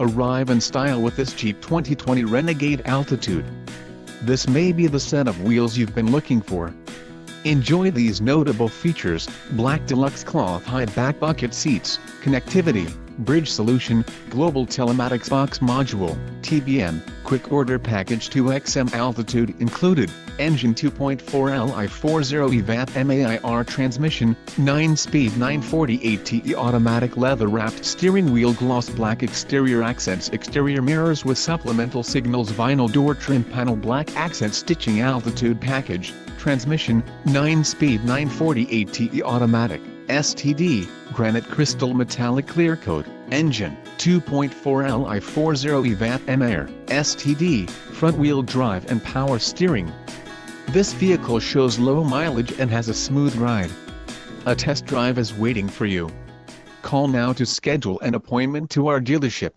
Arrive in style with this Jeep 2020 Renegade Altitude. This may be the set of wheels you've been looking for. Enjoy these notable features: black deluxe cloth high back bucket seats, connectivity, bridge solution, global telematics box module, TBM, quick order package 2XM altitude included, engine 2.4 Li 40 VAT MAIR transmission, 9-speed 940 ATE automatic leather-wrapped steering wheel, gloss black exterior accents, exterior mirrors with supplemental signals, vinyl door trim panel, black accent stitching, altitude package, transmission, 9-speed 940 ATE automatic, STD, granite crystal metallic clear coat, engine, 2.4 Li 40 VAT MAIR, STD, front-wheel drive and power steering. This vehicle shows low mileage and has a smooth ride. A test drive is waiting for you. Call now to schedule an appointment to our dealership.